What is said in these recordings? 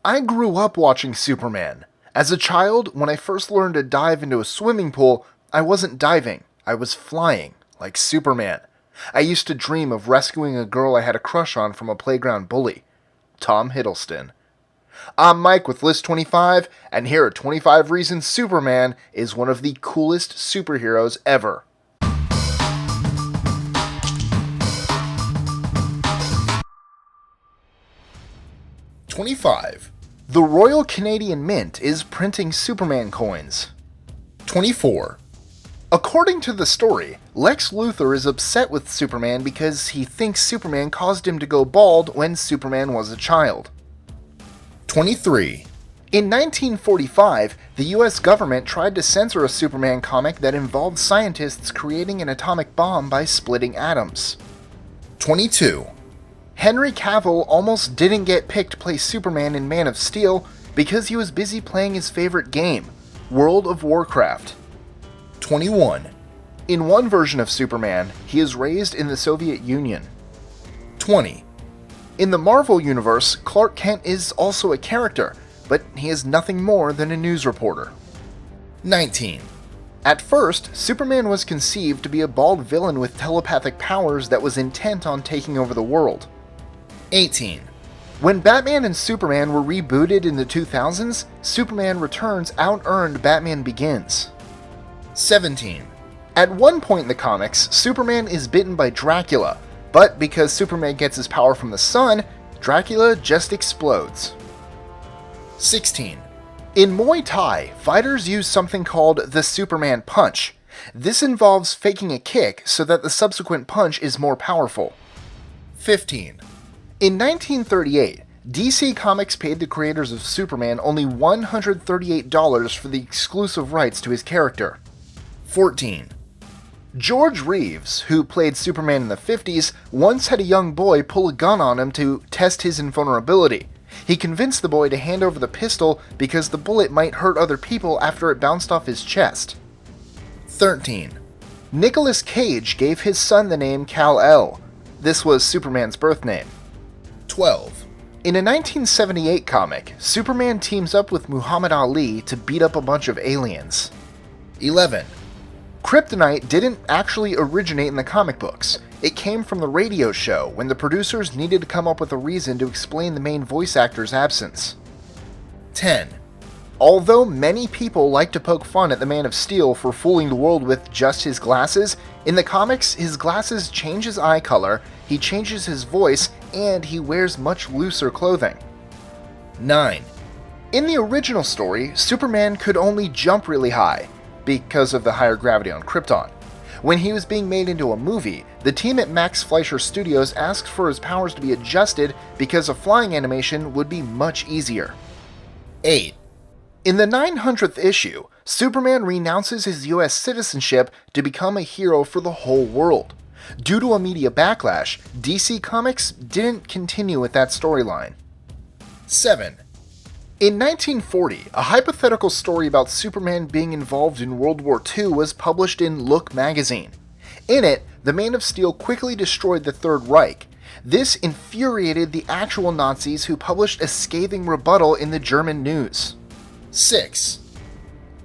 I grew up watching Superman. As a child, when I first learned to dive into a swimming pool, I wasn't diving, I was flying, like Superman. I used to dream of rescuing a girl I had a crush on from a playground bully. Tom Hiddleston. I'm Mike with List 25, and here are 25 reasons Superman is one of the coolest superheroes ever. (25) The Royal Canadian Mint is printing Superman coins. 24. According to the story, Lex Luthor is upset with Superman because he thinks Superman caused him to go bald when Superman was a child. 23. In 1945, the US government tried to censor a Superman comic that involved scientists creating an atomic bomb by splitting atoms. 22. Henry Cavill almost didn't get picked to play Superman in Man of Steel because he was busy playing his favorite game, World of Warcraft. 21. In one version of Superman, he is raised in the Soviet Union. 20. In the Marvel Universe, Clark Kent is also a character, but he is nothing more than a news reporter. 19. At first, Superman was conceived to be a bald villain with telepathic powers that was intent on taking over the world. 18. When Batman and Superman were rebooted in the 2000s, Superman Returns out-earned Batman Begins. 17. At one point in the comics, Superman is bitten by Dracula, but because Superman gets his power from the sun, Dracula just explodes. 16. In Muay Thai, fighters use something called the Superman Punch. This involves faking a kick so that the subsequent punch is more powerful. 15. In 1938, DC Comics paid the creators of Superman only $138 for the exclusive rights to his character. 14. George Reeves, who played Superman in the 50s, once had a young boy pull a gun on him to test his invulnerability. He convinced the boy to hand over the pistol because the bullet might hurt other people after it bounced off his chest. 13. Nicolas Cage gave his son the name Kal-El. This was Superman's birth name. 12. In a 1978 comic, Superman teams up with Muhammad Ali to beat up a bunch of aliens. 11. Kryptonite didn't actually originate in the comic books. It came from the radio show when the producers needed to come up with a reason to explain the main voice actor's absence. 10. Although many people like to poke fun at the Man of Steel for fooling the world with just his glasses, in the comics his glasses change his eye color, he changes his voice, and he wears much looser clothing. 9. In the original story, Superman could only jump really high, because of the higher gravity on Krypton. When he was being made into a movie, the team at Max Fleischer Studios asked for his powers to be adjusted because a flying animation would be much easier. 8. In the 900th issue, Superman renounces his US citizenship to become a hero for the whole world. Due to a media backlash, DC Comics didn't continue with that storyline. 7. In 1940, a hypothetical story about Superman being involved in World War II was published in Look magazine. In it, the Man of Steel quickly destroyed the Third Reich. This infuriated the actual Nazis who published a scathing rebuttal in the German news. 6.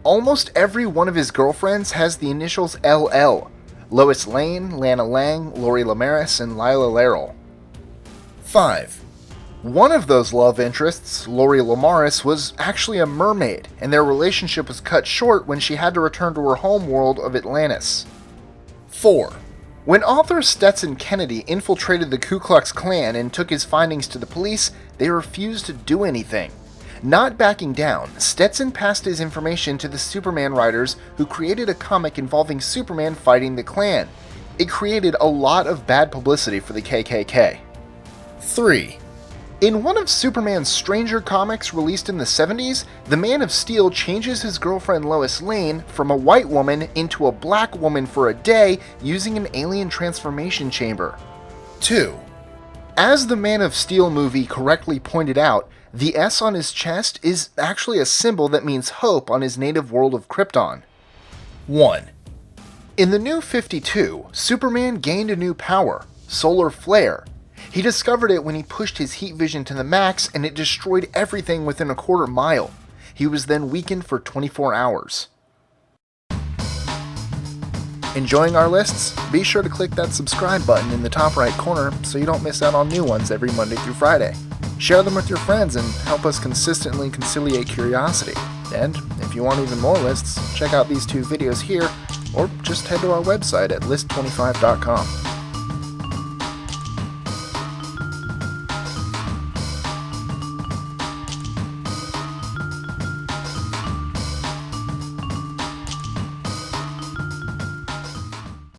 Almost every one of his girlfriends has the initials LL. Lois Lane, Lana Lang, Lori Lamaris, and Lila Laurel. 5. One of those love interests, Lori Lamaris, was actually a mermaid, and their relationship was cut short when she had to return to her home world of Atlantis. 4. When author Stetson Kennedy infiltrated the Ku Klux Klan and took his findings to the police, they refused to do anything. Not backing down, Stetson passed his information to the Superman writers who created a comic involving Superman fighting the Klan. It created a lot of bad publicity for the KKK. 3. In one of Superman's stranger comics released in the 70s, the Man of Steel changes his girlfriend Lois Lane from a white woman into a black woman for a day using an alien transformation chamber. 2. As the Man of Steel movie correctly pointed out, the S on his chest is actually a symbol that means hope on his native world of Krypton. 1. In the New 52, Superman gained a new power, solar flare. He discovered it when he pushed his heat vision to the max and it destroyed everything within a quarter mile. He was then weakened for 24 hours. Enjoying our lists? Be sure to click that subscribe button in the top right corner so you don't miss out on new ones every Monday through Friday. Share them with your friends and help us consistently conciliate curiosity. And if you want even more lists, check out these 2 videos here or just head to our website at list25.com.